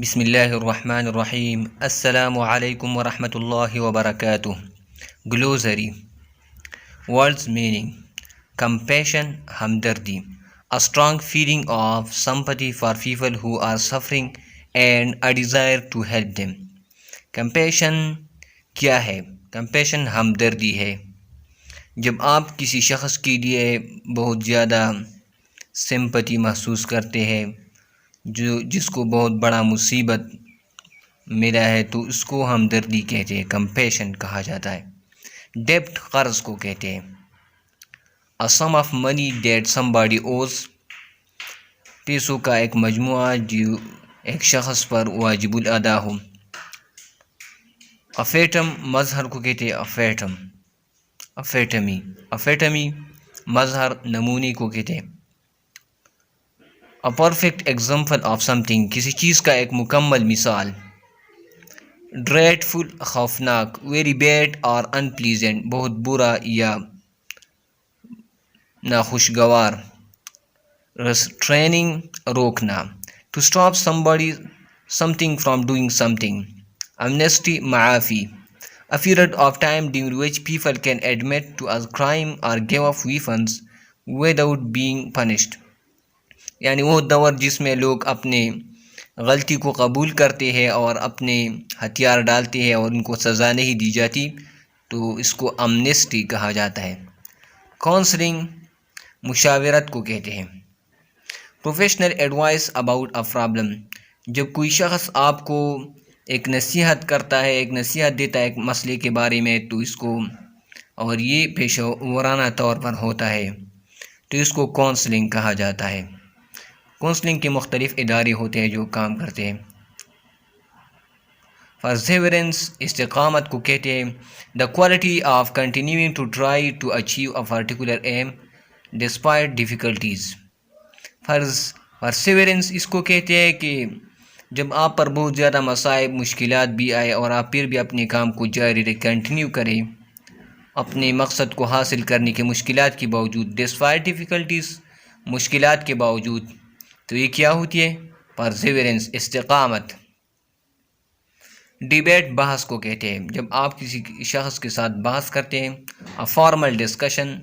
بسم اللہ الرحمن الرحیم السلام علیکم ورحمۃ اللہ وبرکاتہ۔ گلوزری ورڈز میننگ: کمپیشن ہمدردی، a strong feeling of sympathy for people who are suffering and a desire to help them۔ Compassion کیا ہے؟ کمپیشن ہمدردی ہے۔ جب آپ کسی شخص کے لیے بہت زیادہ سمپتی محسوس کرتے ہیں، جس کو بہت بڑا مصیبت ملا ہے، تو اس کو ہمدردی کہتے ہیں، کمپیشن کہا جاتا ہے۔ ڈیبٹ قرض کو کہتے ہیں، a sum of money that somebody owes، پیسوں کا ایک مجموعہ جو ایک شخص پر واجب الادا ہو۔ افیٹم مظہر کو کہتے ہیں، افیٹمی مظہر نمونے کو کہتے ہیں۔ A perfect example of something، کسی چیز کا ایک مکمل مثال۔ dreadful خوفناک، very bad or unpleasant بہت برا یا ناخوشگوار۔ restraining روکنا، to stop something from doing something۔ amnesty معافی، a period of time during which people can admit to a crime or give up weapons without being punished، یعنی وہ دور جس میں لوگ اپنے غلطی کو قبول کرتے ہیں اور اپنے ہتھیار ڈالتے ہیں اور ان کو سزا نہیں دی جاتی، تو اس کو امنیسٹی کہا جاتا ہے۔ کونسلنگ مشاورت کو کہتے ہیں، professional advice about a problem, جب کوئی شخص آپ کو ایک نصیحت کرتا ہے، ایک نصیحت دیتا ہے ایک مسئلے کے بارے میں، تو اس کو، اور یہ پیشہ ورانہ طور پر ہوتا ہے، تو اس کو کونسلنگ کہا جاتا ہے۔ کونسلنگ کے مختلف ادارے ہوتے ہیں جو کام کرتے ہیں۔ پرسیورنس استقامت کو کہتے ہیں، the quality of continuing to try to achieve a particular aim despite difficulties۔ پرسیورنس اس کو کہتے ہیں کہ جب آپ پر بہت زیادہ مصائب مشکلات بھی آئے اور آپ پھر بھی اپنے کام کو جاری رکھیں، کنٹینیو کریں اپنے مقصد کو حاصل کرنے کے مشکلات کے باوجود، despite difficulties مشکلات کے باوجود، تو یہ کیا ہوتی ہے؟ پرسیورنس استقامت۔ ڈیبیٹ بحث کو کہتے ہیں، جب آپ کسی شخص کے ساتھ بحث کرتے ہیں، a formal discussion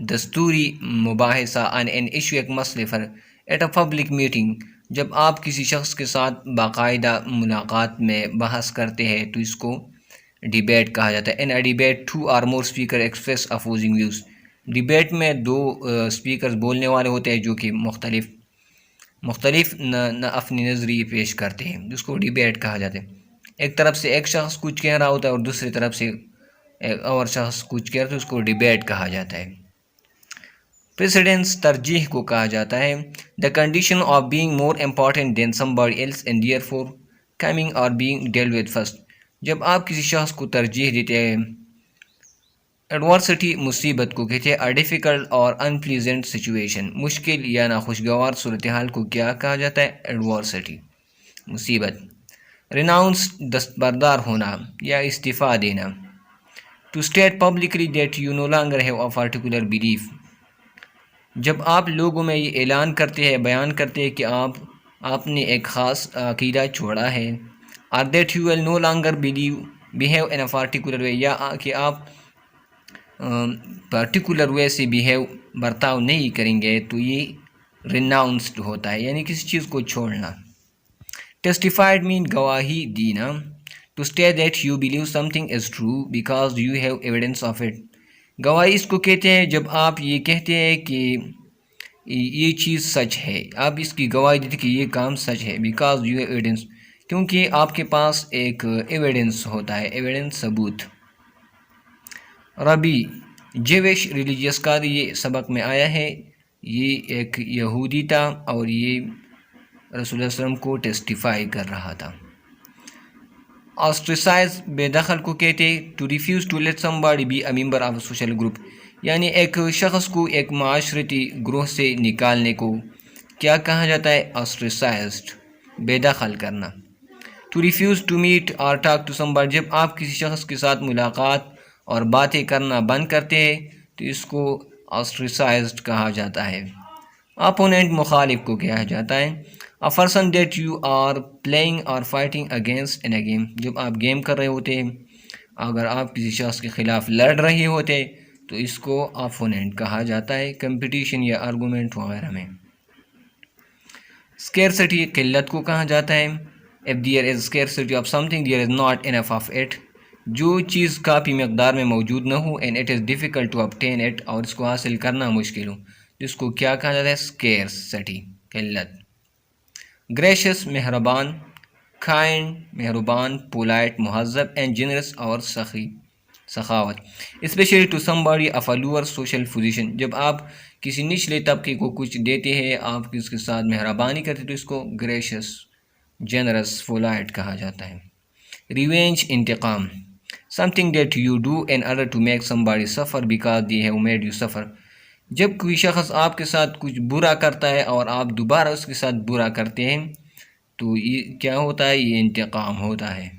دستوری مباحثہ on an issue ایک مسئلے پر، at a public meeting جب آپ کسی شخص کے ساتھ باقاعدہ ملاقات میں بحث کرتے ہیں، تو اس کو ڈیبیٹ کہا جاتا ہے۔ in a debate two or more speakers express opposing views، debate میں دو اسپیکرز بولنے والے ہوتے ہیں جو کہ مختلف اپنی نظریے پیش کرتے ہیں، جس کو ڈیبیٹ کہا جاتا ہے۔ ایک طرف سے ایک شخص کچھ کہہ رہا ہوتا ہے اور دوسری طرف سے ایک اور شخص کچھ کہہ رہا ہے، تو اس کو ڈیبیٹ کہا جاتا ہے۔ پریسیڈنس ترجیح کو کہا جاتا ہے، the condition of being more important than somebody else and therefore coming or being dealt with first، جب آپ کسی شخص کو ترجیح دیتے ہیں۔ ایڈورسٹی مصیبت کو کہتے ہیں، a difficult or unpleasant situation مشکل یا ناخوشگوار صورتحال کو کیا کہا جاتا ہے؟ ایڈورسٹی مصیبت۔ ریناؤنس دستبردار ہونا یا استعفیٰ دینا، to state publicly that you no longer have a particular belief، جب آپ لوگوں میں یہ اعلان کرتے ہیں، بیان کرتے ہیں کہ آپ نے ایک خاص عقیدہ چھوڑا ہے، or that you will no longer behave in a particular way، یا کہ آپ پرٹیکولر وے سے برتاؤ نہیں کریں گے، تو یہ ریناؤنسڈ ہوتا ہے، یعنی کسی چیز کو چھوڑنا۔ ٹیسٹیفائڈ مین گواہی دینا، to state that you believe something is true because you have evidence of it، گواہی اس کو کہتے ہیں جب آپ یہ کہتے ہیں کہ یہ چیز سچ ہے، آپ اس کی گواہی دیتے کہ یہ کام سچ ہے، because you have evidence، کیونکہ آپ کے پاس ایک ایویڈنس ہوتا ہے، ایویڈنس ثبوت۔ ربی جیوش ریلیجیس کا یہ سبق میں آیا ہے، یہ ایک یہودی تھا اور یہ رسول اللہ صلی اللہ علیہ وسلم کو ٹیسٹیفائی کر رہا تھا۔ آسٹریسائز بے دخل کو کہتے ہیں، to refuse to let somebody be a member of a social group، یعنی ایک شخص کو ایک معاشرتی گروہ سے نکالنے کو کیا کہا جاتا ہے؟ آسٹریسائزڈ بے دخل کرنا۔ to refuse to meet or talk to somebody، جب آپ کسی شخص کے ساتھ ملاقات اور باتیں کرنا بند کرتے ہیں، تو اس کو آسٹریسائزڈ کہا جاتا ہے۔ اپوننٹ مخالف کو کہا جاتا ہے، A person that you are playing or fighting against in a game. جب آپ گیم کر رہے ہوتے ہیں، اگر آپ کسی شخص کے خلاف لڑ رہے ہوتے تو اس کو اپوننٹ کہا جاتا ہے کمپٹیشن یا آرگومنٹ وغیرہ میں۔ اسکیرسٹی قلت کو کہا جاتا ہے۔ if there is scarcity of something there is not enough of it، جو چیز کافی مقدار میں موجود نہ ہو and it is difficult to obtain it، اور اس کو حاصل کرنا مشکل ہو، جس کو کیا کہا جاتا ہے؟ اسکیرسٹی، قلت۔ گریشس مہربان، کائنڈ مہربان، پولائٹ مہذب، اینڈ جنرس اور سخاوت، especially to somebody of a lower social position, جب آپ کسی نچلے طبقے کو کچھ دیتے ہیں، آپ اس کے ساتھ مہربانی کرتے تو اس کو گریشس، جنرس، پولائٹ کہا جاتا ہے۔ ریونج انتقام، something that you do in order to make somebody suffer because they have made you suffer، جب کوئی شخص آپ کے ساتھ کچھ برا کرتا ہے اور آپ دوبارہ اس کے ساتھ برا کرتے ہیں تو یہ کیا ہوتا ہے؟ یہ انتقام ہوتا ہے۔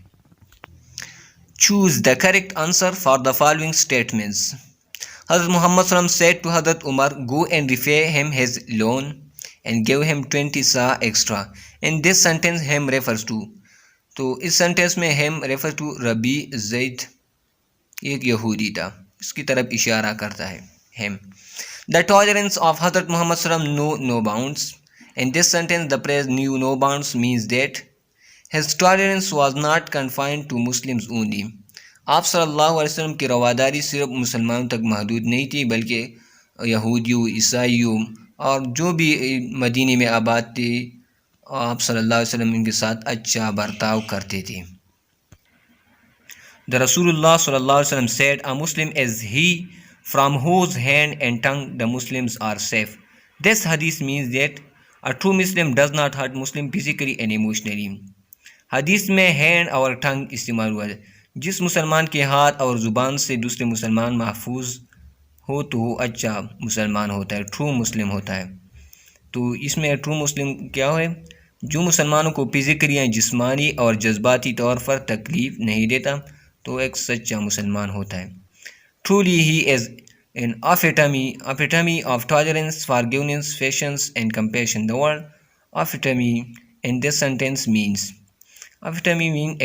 Choose the correct answer for the following statements. حضرت محمد صلی اللہ علیہ وسلم said to حضرت عمر, go and repay him his loan and give him 20 sa extra. In this sentence him refers to، تو اس سینٹینس میں him refers to ربی زید، ایک یہودی تھا، اس کی طرف اشارہ کرتا ہے him۔ The tolerance of Hazrat Muhammad sallam knew no bounds. In this sentence, the phrase knew no bounds means that his tolerance was not confined to Muslims only. آپ صلی اللہ علیہ وسلم کی رواداری صرف مسلمانوں تک محدود نہیں تھی، بلکہ یہودیوں، عیسائیوں اور جو بھی مدینے میں آباد تھے، آپ صلی اللہ علیہ وسلم ان کے ساتھ اچھا برتاؤ کرتے تھے۔ The Rasulullah sallallahu alaihi wasallam said, a Muslim is he from whose hand and tongue the Muslims are safe. This hadith means that a true Muslim does not hurt Muslim physically and emotionally. حدیث میں hand اور tongue استعمال ہوا ہے، جس مسلمان کے ہاتھ اور زبان سے دوسرے مسلمان محفوظ ہو تو وہ اچھا مسلمان ہوتا ہے، ٹرو مسلم ہوتا ہے۔ تو اس میں ٹرو مسلم کیا ہے؟ جو مسلمانوں کو فزیکلی یا جسمانی اور جذباتی طور پر تکلیف نہیں دیتا تو ایک سچا مسلمان ہوتا ہے۔ Truly he is an epitome of tolerance, forgiveness, patience and compassion. The word epitome in this sentence means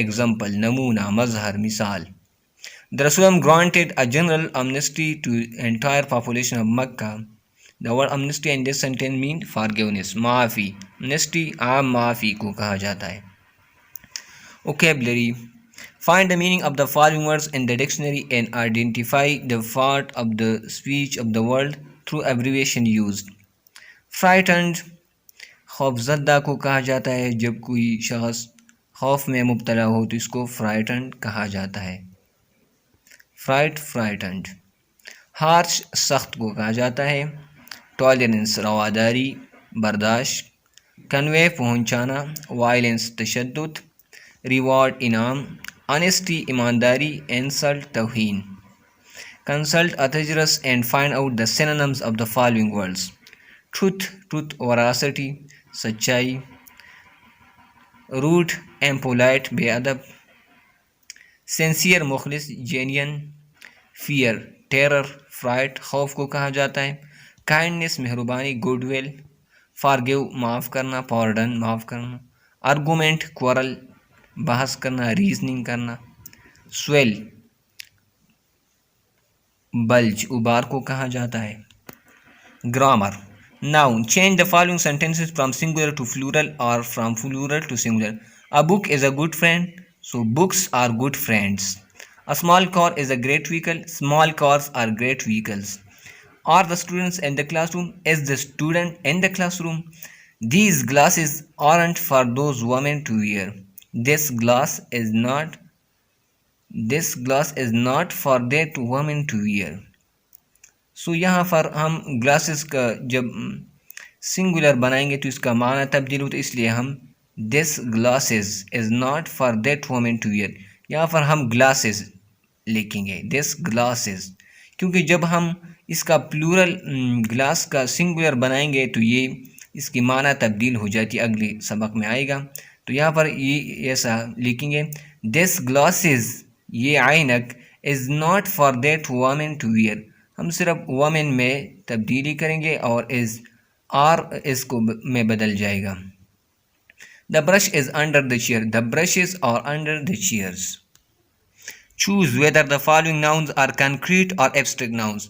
example, namuna, mazhar, misal. The Rasul granted a general amnesty to entire population of Makkah. The word amnesty in this sentence means forgiveness, maafi. Amnesty عام معافی کو کہا جاتا ہے۔ Vocabulary. Find the meaning of the following words in the dictionary and identify the part of the speech of the world through abbreviation used. Frightened، خوف زدہ کو کہا جاتا ہے، جب کوئی شخص خوف میں مبتلا ہو تو اس کو frightened کہا جاتا ہے۔ frightened۔ harsh، سخت کو کہا جاتا ہے۔ tolerance، رواداری، برداشت۔ convey، پہنچانا۔ violence، تشدد۔ reward، انعام۔ honesty، ایمانداری۔ insult، توہین۔ consult a thesaurus and find out the synonyms of the following words. truth، veracity، سچائی۔ rude، impolite، بے ادب۔ sincere، مخلص، genuine۔ fear، terror۔ fright، خوف کو کہا جاتا ہے۔ kindness، مہربانی، good will۔ forgive، معاف کرنا۔ pardon، معاف کرنا۔ argument، quarrel، بحث کرنا، ریزننگ کرنا۔ swell، بلج، ابار کو کہا جاتا ہے۔ grammar. Noun. Change the following sentences from singular to plural or from plural to singular. A book is a good friend, so books are good friends. A small car is a great vehicle, small cars are great vehicles. Are the students in the classroom? Is the student in the classroom? These glasses aren't for those women to wear. This glass is not for that woman to wear. سو یہاں پر ہم glasses کا جب singular بنائیں گے تو اس کا معنی تبدیل ہوتا ہے، اس لیے ہم this glasses is not for that woman to wear, یہاں پر ہم گلاسز لکھیں گے، دس گلاسز، کیونکہ جب ہم اس کا پلورل گلاس کا سنگولر بنائیں گے تو یہ اس کی معنی تبدیل ہو جاتی ہے، اگلے سبق میں آئے گا۔ تو یہاں پر یہ ایسا لکھیں گے، دس گلاسز، یہ عینک، is not for that woman to wear, ہم صرف وومن میں تبدیلی کریں گے اور از کو میں بدل جائے گا۔ The brush is under the chair. The brushes are under the chairs. Choose whether the following nouns are concrete or abstract nouns.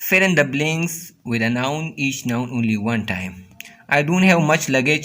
fill in the blanks with a noun, each noun only one time. I don't have much luggage,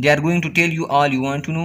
They are going to tell you all you want to know.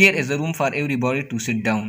There is a room for everybody to sit down.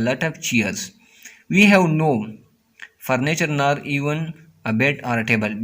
a lot of chairs. We have no furniture nor even a bed or a table.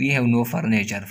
we have no furniture.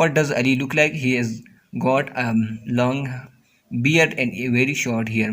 What does Ali look like? He has got a long beard and a very short hair.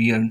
beard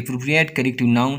appropriate collective noun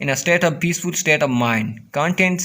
In a state of peaceful state of mind. Contents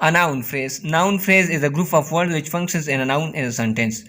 A noun phrase. Noun phrase is a group of words which functions in a noun in a sentence.